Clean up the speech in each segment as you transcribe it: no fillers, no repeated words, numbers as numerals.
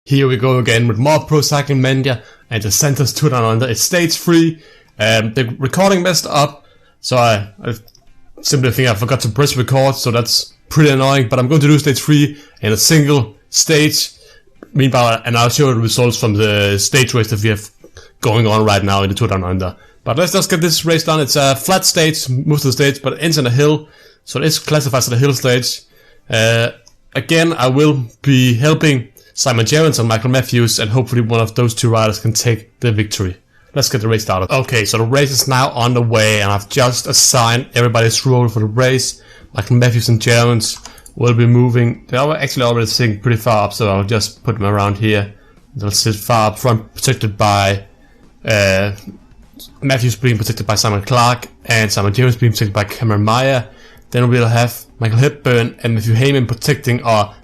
Here we go again with more Pro Cycling Manager, and the center's Tour Down Under. It's stage 3. The recording messed up, so I simply think I forgot to press record, so that's pretty annoying. But I'm going to do stage 3 in a single stage. Meanwhile, and I'll show you the results from the stage race that we have going on right now in the Tour Down Under. But let's just get this race done. It's a flat stage, most of the stage, but it ends in a hill, so it is classified as a hill stage. Again, I will be helping Simon Gerrans and Michael Matthews, and hopefully one of those two riders can take the victory. Let's get the race started. Okay, so the race is now on the way, and I've just assigned everybody's role for the race. Michael Matthews and Gerrans will be moving. They are actually already sitting pretty far up, so I'll just put them around here. They'll sit far up front, protected by Matthews being protected by Simon Clark, and Simon Gerrans being protected by Cameron Meyer. Then we'll have Michael Hepburn and Matthew Heyman protecting our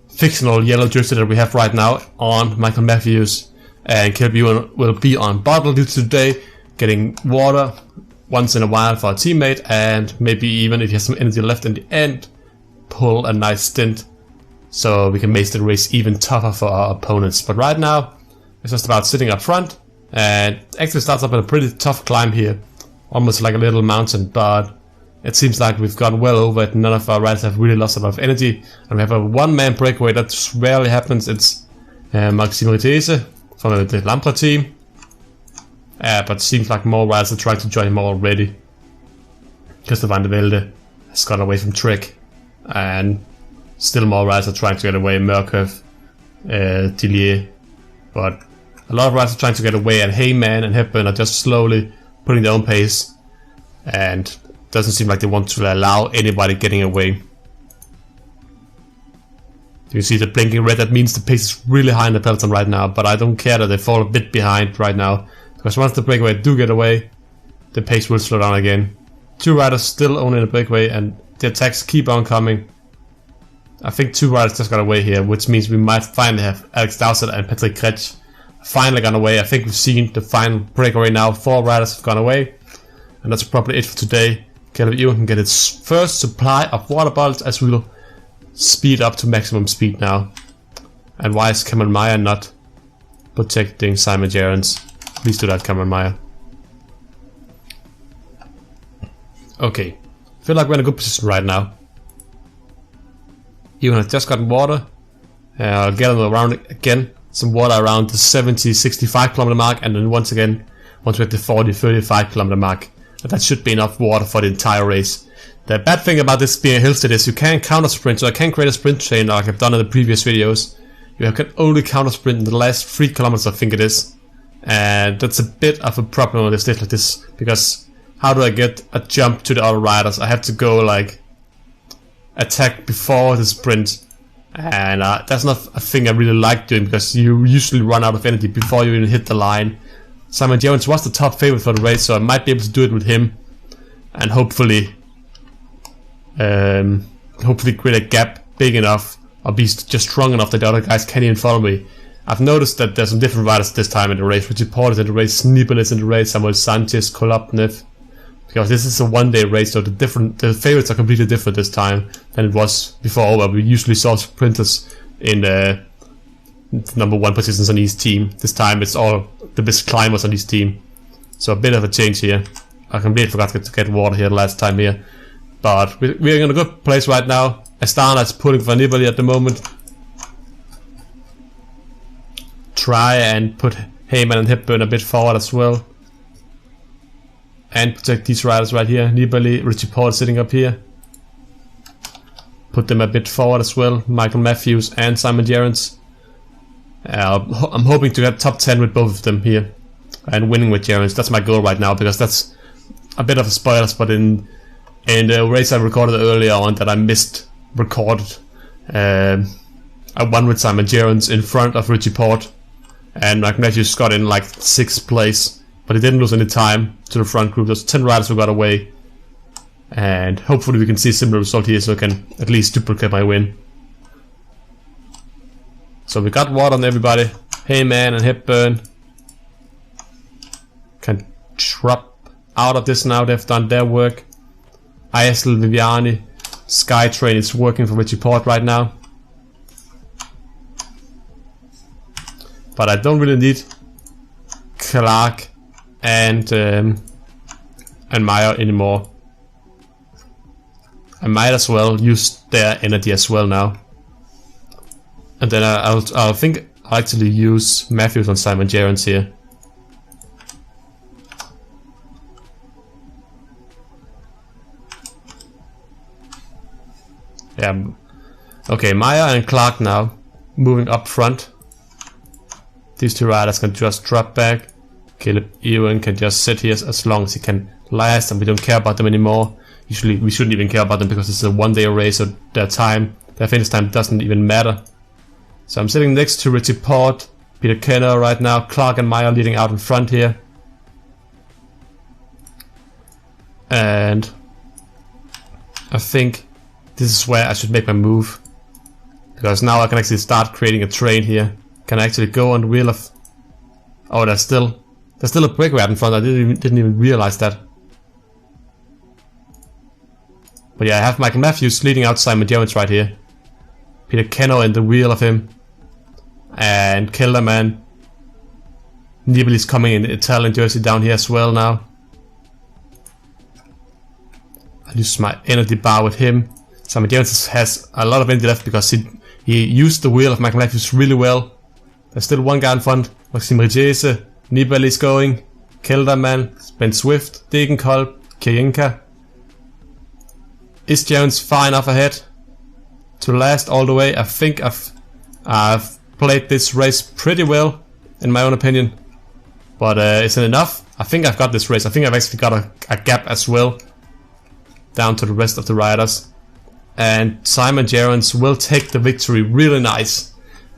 fictional yellow jersey that we have right now on Michael Matthews, and Caleb Ewan will be on bottle duty today, getting water once in a while for a teammate, and maybe even if he has some energy left in the end, pull a nice stint so we can make the race even tougher for our opponents. But right now it's just about sitting up front, and actually starts up at a pretty tough climb here, almost like a little mountain, but it seems like we've gone well over it. None of our riders have really lost a lot of energy, and we have a one-man breakaway that rarely happens. It's Maximo Itese from the Lampra team, but seems like more riders are trying to join him already. Christopher van der Velde has gone away from Trek, and still more riders are trying to get away. Mørkøv, Tillier, but a lot of riders are trying to get away, and Heyman and Hepburn are just slowly putting their own pace, and doesn't seem like they want to allow anybody getting away. You see the blinking red, that means the pace is really high in the peloton right now, but I don't care that they fall a bit behind right now, because once the breakaway do get away, the pace will slow down again. Two riders still owning the breakaway, and the attacks keep on coming. I think two riders just got away here, which means we might finally have Alex Dowsett and Patrick Kretsch finally gone away. I think we've seen the final breakaway now. 4 riders have gone away, and that's probably it for today. Caleb Ewan can get its first supply of water bottles as we will speed up to maximum speed now. And why is Cameron Meyer not protecting Simon Gerrans? Please do that, Cameron Meyer. Okay, feel like we're in a good position right now. Ewan has just gotten water. I'll get him around again. Some water around the 70-65 kilometer mark, and then once again, once we're at the 40-35 kilometer mark. That should be enough water for the entire race. The bad thing about this being a hill state is you can't counter sprint, so I can't create a sprint chain like I've done in the previous videos. You can only counter sprint in the last 3 kilometers, I think it is. And that's a bit of a problem on a stage like this, because how do I get a jump to the other riders? I have to go like attack before the sprint, and that's not a thing I really like doing, because you usually run out of energy before you even hit the line. Simon Gerrans was the top favorite for the race, so I might be able to do it with him, and hopefully create a gap big enough, or be just strong enough that the other guys can't even follow me. I've noticed that there's some different riders this time in the race. Richie Porter's in the race, Nibali is in the race, Samuel Sanchez, Kolobnev, because this is a one-day race, so the favorites are completely different this time than it was before, where we usually saw sprinters in the number 1 positions on each team. This time it's all the best climbers on each team, so a bit of a change here. I completely forgot to get water here last time here, but we're in a good place right now. Astana is pulling for Nibali at the moment. Try and put Heyman and Hepburn a bit forward as well, and protect these riders right here. Nibali, Richie Porter sitting up here. Put them a bit forward as well. Michael Matthews and Simon Gerrans. I'm hoping to get top 10 with both of them here, and winning with Gerrans. That's my goal right now, because that's a bit of a spoiler, but in the race I recorded earlier on that I missed recorded, I won with Simon Gerrans in front of Richie Port, and Mike Matthews got in like 6th place, but he didn't lose any time to the front group. There's 10 riders who got away, and hopefully we can see a similar result here, so I can at least duplicate my win. So we got water on everybody. Heyman and Hepburn can drop out of this now. They've done their work. Aysel, Viviani, Skytrain is working for Richie Port right now. but I don't really need Clark and Meyer anymore. I might as well use their energy as well now. And then I'll think I'll actually use Matthews on Simon Gerrans here. Yeah. Okay, Meyer and Clark now moving up front. These two riders can just drop back. Caleb Ewan can just sit here as long as he can last, and we don't care about them anymore. Usually we shouldn't even care about them because it's a one-day race, so their finish time doesn't even matter. So I'm sitting next to Richie Port, Peter Kenner right now, Clark and Meyer leading out in front here. And I think this is where I should make my move, because now I can actually start creating a train here. Can I actually go on the wheel of... Oh, there's still a brake right in front. I didn't even realize that. But yeah, I have Michael Matthews leading out Simon Gerrans right here. Peter Kenner in the wheel of him. And Kelderman. Nibali's coming in the Italian jersey down here as well now. I'll use my energy bar with him. Simon Gerrans has a lot of energy left because he used the wheel of Michael Matthews really well. There's still one guy in front. Maxime Rijese. Nibali's going. Kelderman. Ben Swift. Degenkolb. Kienka. Is Gerrans far enough ahead to last all the way? I think I've played this race pretty well, in my own opinion. But is it enough? I think I've got this race. I think I've actually got a gap as well down to the rest of the riders. And Simon Gerrans will take the victory. Really nice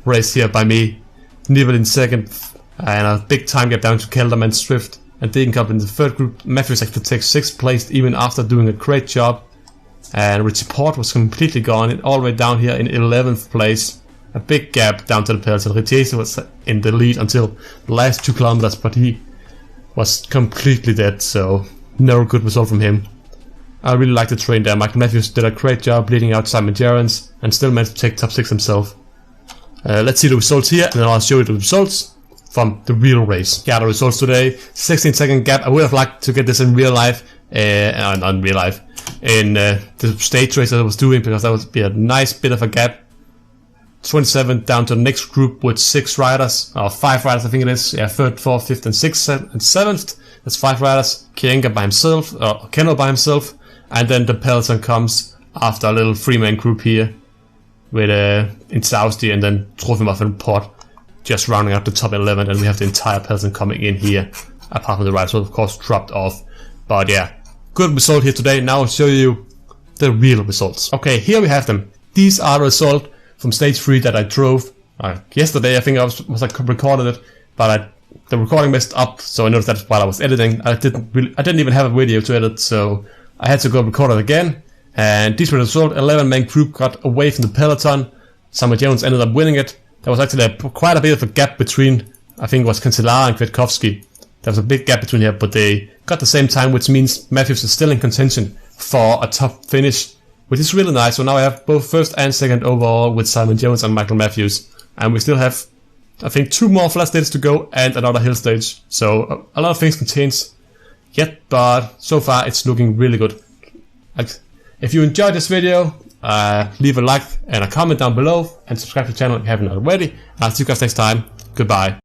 race here by me. Nibali in second, and a big time gap down to Kelderman, Swift, and Degenkolb in the third group. Matthews actually takes 6th place even after doing a great job. And Richie Port was completely gone, all the way down here in 11th place. A big gap down to the peloton. Rijese was in the lead until the last 2 kilometers, but he was completely dead, so no good result from him. I really like the train there. Michael Matthews did a great job leading out Simon Gerrans and still managed to take top 6 himself. Let's see the results here, and then I'll show you the results from the real race. Yeah, the results today, 16-second gap. I would have liked to get this in real life, not in real life, in the stage race that I was doing, because that would be a nice bit of a gap. 27 down to the next group with 6 riders, or 5 riders I think it is. Yeah, 3rd, 4th, 5th and 6th and 7th. That's 5 riders. Kienka by himself, or Kennel by himself, and then the peloton comes after a little 3-man group here with Inzausti and then Trofimov and Port just rounding out the top 11, and we have the entire peloton coming in here, apart from the riders who of course dropped off. But yeah, good result here today. Now I'll show you the real results. Okay, here we have them. These are the results from stage 3 that I drove yesterday. I think I was recorded it, but the recording messed up, so I noticed that while I was editing. I didn't even have a video to edit, so I had to go record it again. And these were the results. 11-man group got away from the peloton. Simon Gerrans ended up winning it. There was actually quite a bit of a gap between, I think it was Cancellara and Kwiatkowski. There was a big gap between here, but they got the same time, which means Matthews is still in contention for a top finish, which is really nice. So now I have both 1st and 2nd overall with Simon Gerrans and Michael Matthews. And we still have, I think, 2 more flat stages to go and another hill stage. So a lot of things can change yet, but so far it's looking really good. If you enjoyed this video, leave a like and a comment down below, and subscribe to the channel if you haven't already. I'll see you guys next time. Goodbye.